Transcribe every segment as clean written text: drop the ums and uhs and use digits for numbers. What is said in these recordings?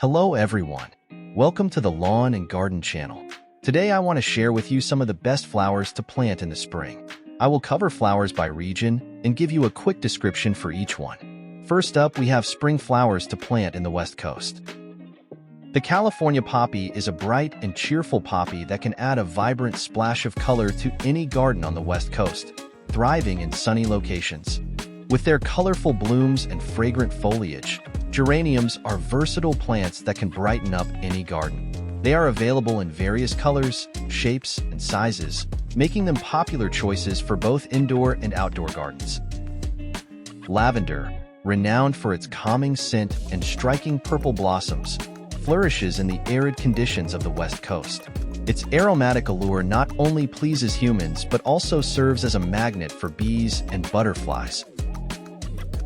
Hello everyone. Welcome to the Lawn and Garden channel. Today I want to share with you some of the best flowers to plant in the spring. I will cover flowers by region and give you a quick description for each one. First up, we have spring flowers to plant in the West Coast. The California poppy is a bright and cheerful poppy that can add a vibrant splash of color to any garden on the West Coast, thriving in sunny locations. With their colorful blooms and fragrant foliage, geraniums are versatile plants that can brighten up any garden. They are available in various colors, shapes, and sizes, making them popular choices for both indoor and outdoor gardens. Lavender, renowned for its calming scent and striking purple blossoms, flourishes in the arid conditions of the West Coast. Its aromatic allure not only pleases humans but also serves as a magnet for bees and butterflies.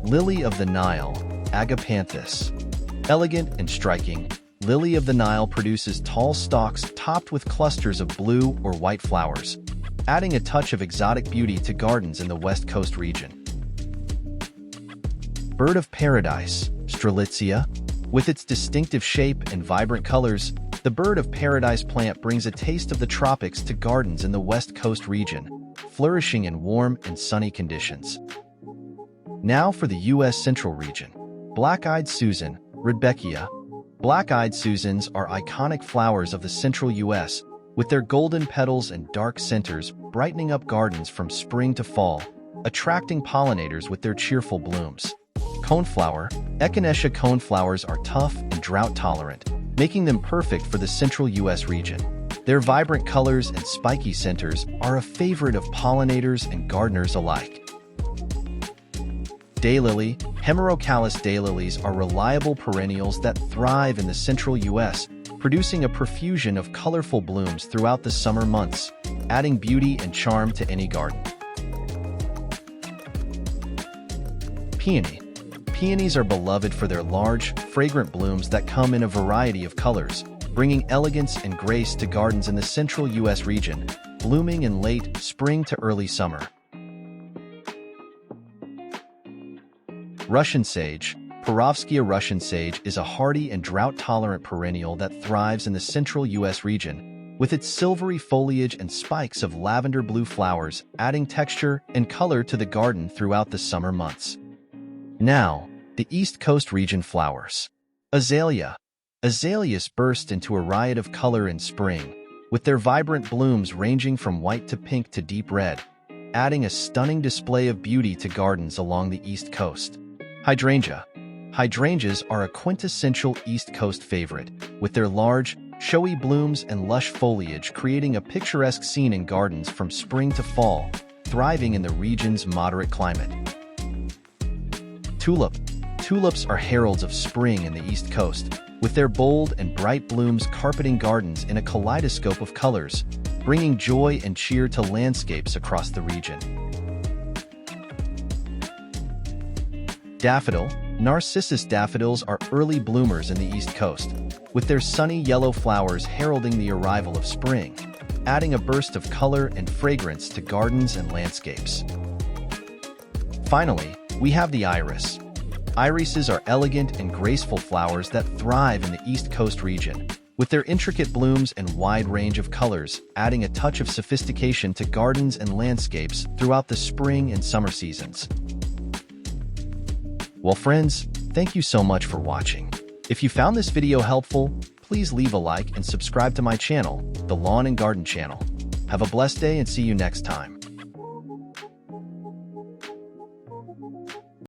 Lily of the Nile, Agapanthus. Elegant and striking, Lily of the Nile produces tall stalks topped with clusters of blue or white flowers, adding a touch of exotic beauty to gardens in the West Coast region. Bird of Paradise, Strelitzia. With its distinctive shape and vibrant colors, the Bird of Paradise plant brings a taste of the tropics to gardens in the West Coast region, flourishing in warm and sunny conditions. Now for the U.S. Central region. Black-eyed Susan, Rudbeckia. Black-eyed Susans are iconic flowers of the central U.S., with their golden petals and dark centers brightening up gardens from spring to fall, attracting pollinators with their cheerful blooms. Coneflower, Echinacea coneflowers are tough and drought-tolerant, making them perfect for the central U.S. region. Their vibrant colors and spiky centers are a favorite of pollinators and gardeners alike. Daylily, Hemerocallis daylilies are reliable perennials that thrive in the central U.S., producing a profusion of colorful blooms throughout the summer months, adding beauty and charm to any garden. Peony. Peonies are beloved for their large, fragrant blooms that come in a variety of colors, bringing elegance and grace to gardens in the central U.S. region, blooming in late spring to early summer. Russian sage, Perovskia Russian sage is a hardy and drought-tolerant perennial that thrives in the central U.S. region, with its silvery foliage and spikes of lavender blue flowers adding texture and color to the garden throughout the summer months. Now, the East Coast region flowers. Azalea. Azaleas burst into a riot of color in spring, with their vibrant blooms ranging from white to pink to deep red, adding a stunning display of beauty to gardens along the East Coast. Hydrangea. Hydrangeas are a quintessential East Coast favorite, with their large, showy blooms and lush foliage creating a picturesque scene in gardens from spring to fall, thriving in the region's moderate climate. Tulip. Tulips are heralds of spring in the East Coast, with their bold and bright blooms carpeting gardens in a kaleidoscope of colors, bringing joy and cheer to landscapes across the region. Daffodil. Narcissus daffodils are early bloomers in the East Coast, with their sunny yellow flowers heralding the arrival of spring, adding a burst of color and fragrance to gardens and landscapes. Finally, we have the iris. Irises are elegant and graceful flowers that thrive in the East Coast region, with their intricate blooms and wide range of colors adding a touch of sophistication to gardens and landscapes throughout the spring and summer seasons. Well friends, thank you so much for watching. If you found this video helpful, please leave a like and subscribe to my channel, the Lawn and Garden channel. Have a blessed day and see you next time.